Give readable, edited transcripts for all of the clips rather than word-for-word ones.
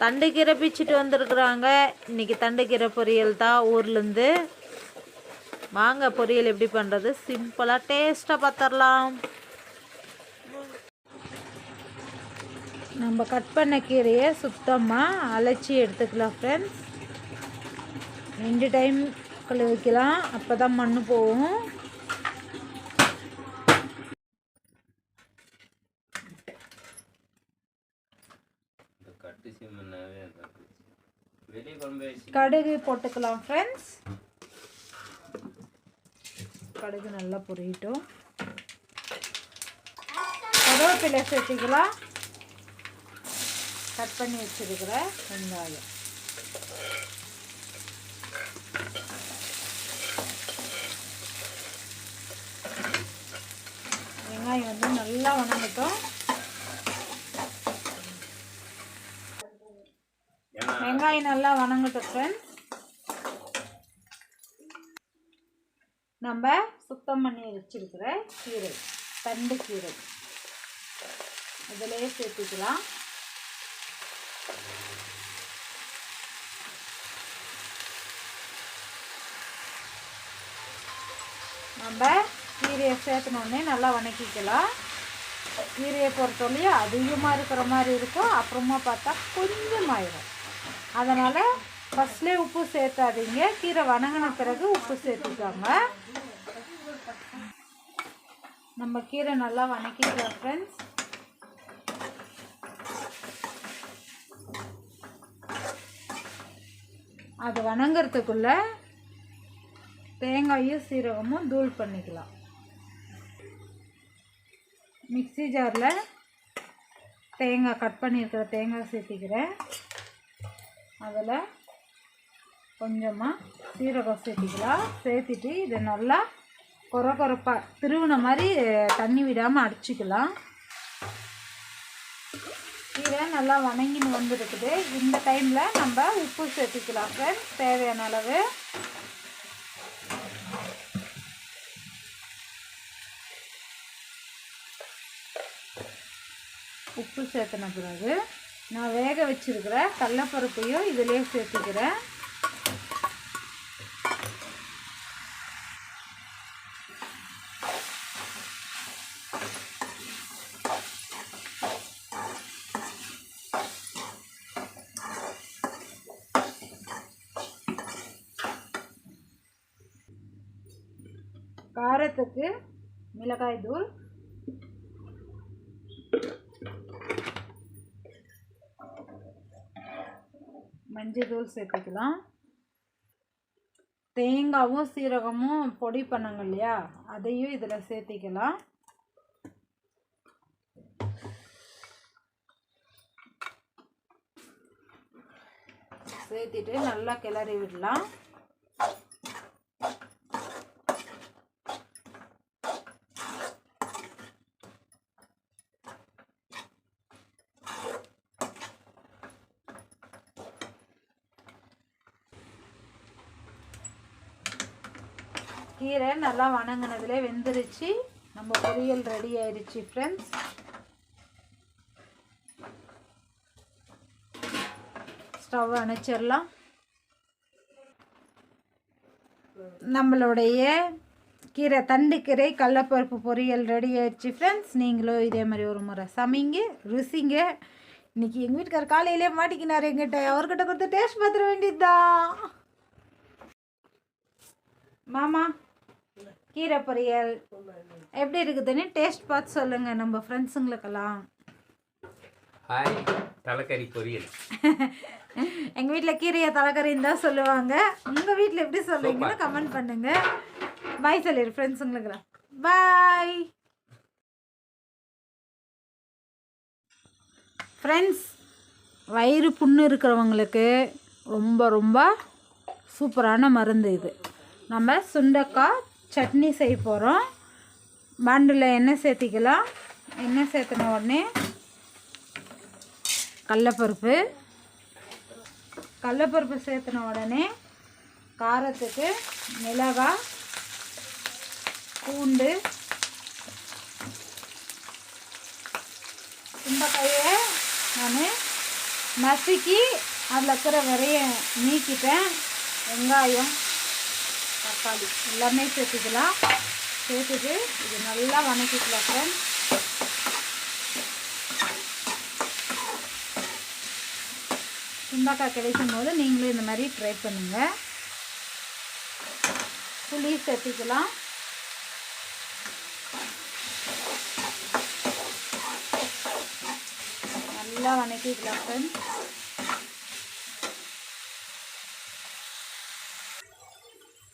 தண்டுக்கீரை பிச்சுட்டு வந்திருக்குறாங்க. இன்றைக்கி தண்டுக்கீரை பொரியல் தான் ஊர்லேருந்து. வாங்க பொரியல் எப்படி பண்ணுறது சிம்பிளாக டேஸ்ட்டாக பார்த்துடலாம். நம்ம கட் பண்ண கீரையை சுத்தமாக அலச்சி எடுத்துக்கலாம் ஃப்ரெண்ட்ஸ். 2 டைம் கழுவிக்கலாம், அப்போ தான் மண் போகும். கடுகு போட்டுக்கலாம் ஃப்ரெண்ட்ஸ். கடுகு நல்லா பொரியட்டும். கருவேப்பிலை சேர்த்துக்கலாம். கட் பண்ணி வச்சிருக்கிற வெங்காயம், வெங்காயம் வந்து நல்லா வணங்கட்டும். வெங்காயம் நல்லா வணங்கட்டும் ஃப்ரெண்ட்ஸ். நம்ம சுத்தம் பண்ணி வச்சிருக்கிற கீரை, தண்டு கீரை இதிலே சேர்த்துக்கலாம். நம்ம கீரையை சேர்த்துனோடனே நல்லா வணக்கிக்கலாம். கீரையை பொறுத்தவரையும் அதிகமாக இருக்கிற மாதிரி இருக்கும், அப்புறமா பார்த்தா கொஞ்சமாயிடும். அதனால் ஃபஸ்ட்லேயே உப்பு சேர்த்தாதீங்க, கீரை வணங்கின பிறகு உப்பு சேர்த்துக்காங்க. நம்ம கீரை நல்லா வணக்கிக்கலாம் ஃப்ரெண்ட்ஸ். அது வணங்கிறதுக்குள்ள தேங்காயும் சீரகமும் தூள் பண்ணிக்கலாம். மிக்ஸி ஜாரில் தேங்காய் கட் பண்ணியிருக்கிற தேங்காய் சேர்த்திக்கிறேன். அதில் கொஞ்சமாக சீரகம் சேர்த்திக்கலாம். சேர்த்துட்டு இதை நல்லா கொரப்பாக திருவின மாதிரி தண்ணி விடாமல் அடிச்சிக்கலாம். கீரை நல்லா வணங்கின்னு வந்துருக்குது. இந்த டைமில் நம்ம உப்பு சேர்த்திக்கலாம் ஃப்ரெண்ட்ஸ், தேவையான அளவு. உப்பு சேர்த்துன பிறகு நான் வேக வச்சிருக்கிற கடலைப்பருப்பையும் இதிலே சேர்த்துக்கிறேன். காரத்துக்கு மிளகாய் தூள், மஞ்சள் தூள் சேர்த்துக்கலாம். தேங்காயும் சீரகமும் பொடி பண்ணாங்க இல்லையா, அதையும் இதில் சேர்த்திக்கலாம். சேர்த்துட்டு நல்லா கிளறி விடலாம். கீரை நல்லா வணங்கினதுலே வெந்துருச்சு. நம்ம பொரியல் ரெடி ஆயிடுச்சு ஃப்ரெண்ட்ஸ். ஸ்டவ் அணைச்சிடலாம். நம்மளுடைய கீரை தண்டு கீரை கடலைப்பருப்பு பொரியல் ரெடி ஆயிடுச்சு ஃப்ரெண்ட்ஸ். நீங்களும் இதே மாதிரி ஒரு முறை சமைங்க, ருசிங்க. இன்றைக்கி எங்கள் வீட்டுக்கார் காலையிலே மாட்டிக்கினார் எங்கிட்ட, அவர்கிட்ட கொடுத்து டேஸ்ட் பார்த்துட வேண்டியதுதான். மாமா கீரை பொரியல் எப்படி இருக்குதுன்னு டேஸ்ட் பார்த்து சொல்லுங்கள் நம்ம ஃப்ரெண்ட்ஸுங்களுக்கெல்லாம். ஹாய், தலைக்கறி பொரியல். எங்கள் வீட்டில் கீரையை தலைக்கறின்னு தான் சொல்லுவாங்க. உங்கள் வீட்டில் எப்படி சொல்லுவீங்கன்னு கமெண்ட் பண்ணுங்கள். பாய் சொல்லிடு ஃப்ரெண்ட்ஸுங்களுக்கெல்லாம். Bye friends. வயிறு புண்ணு இருக்கிறவங்களுக்கு ரொம்ப ரொம்ப சூப்பரான மருந்து இது. நம்ம சுண்டைக்காய் சட்னி செய்ய போகிறோம். பாண்டில் எண்ணெய் சேர்த்திக்கலாம். எண்ணெய் சேர்த்துன உடனே கடலைப்பருப்பு சேர்த்துன உடனே காரத்துக்கு மிளகாய், பூண்டு, சுண்டைக்காயை நான் நசுக்கி அதில் இருக்கிற விரைய நீக்கிட்டேன். வெங்காயம், தக்காளி எல்லாமே சேர்த்துக்கலாம். சேர்த்துட்டு இது நல்லா வணக்கிக்கலாம் ஃப்ரெண்ட்ஸ். சுண்டக்காய் கிடைக்கும் போது நீங்களும் இந்த மாதிரி ட்ரை பண்ணுங்கள். புளி சேர்த்துக்கலாம். நல்லா வணக்கிக்கலாம் ஃப்ரெண்ட்ஸ்.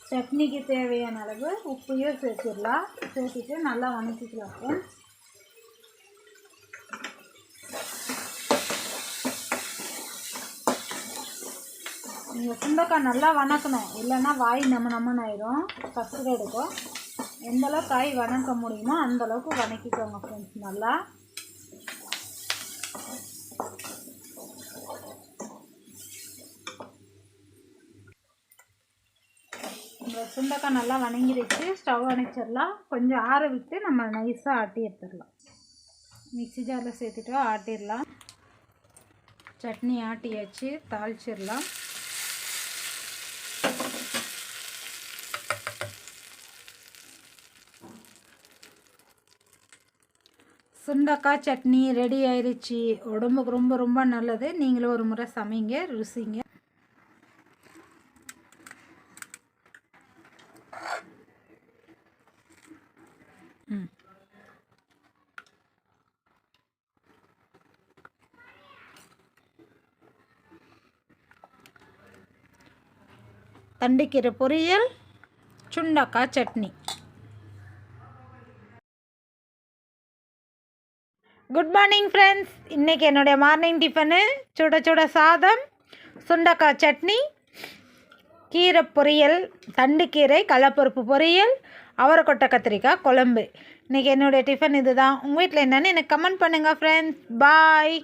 சட்னிக்கு தேவையான அளவு உப்பையும் சேர்த்துடலாம். சேர்த்துட்டு நல்லா வணக்கிக்கலாம் ஃப்ரெண்ட்ஸ். நீங்கள் சுண்டக்காய் நல்லா வணக்கணும், இல்லைன்னா வாய் நம்மன்னு ஆயிரும், கசடு எடுக்கும். எந்தளவுக்கு காய் வணக்க முடியுமோ அந்தளவுக்கு வணக்கிக்கோங்க ஃப்ரெண்ட்ஸ். நல்லா இந்த சுண்டக்காய் நல்லா வணங்கிடுச்சு. ஸ்டவ் அணைச்சிடலாம். கொஞ்சம் ஆற விட்டு நம்ம நைஸாக ஆட்டி எடுத்துடலாம். மிக்ஸி ஜாரில் சேர்த்துட்டு ஆட்டிடலாம். சட்னி ஆட்டியாச்சு, தாளிச்சிடலாம். சுண்டக்காய் சட்னி ரெடி ஆயிடுச்சு. உடம்புக்கு ரொம்ப ரொம்ப நல்லது. நீங்களும் ஒரு முறை சமைங்க, ருசிங்க. தண்டுக்கீரை பொரியல், சுண்டக்காய் சட்னி. Good morning friends. இன்றைக்கி என்னுடைய மார்னிங் டிஃபனு சுட சுட சாதம், சுண்டக்காய் சட்னி, கீரை பொரியல், தண்டுக்கீரை, கடலைப்பருப்பு பொரியல், அவரைக்கொட்டை கத்திரிக்காய் குழம்பு. இன்றைக்கி என்னுடைய டிஃபன் இது தான். உங்கள் வீட்டில் என்னென்னு எனக்கு கமெண்ட் பண்ணுங்கள் ஃப்ரெண்ட்ஸ். பாய்.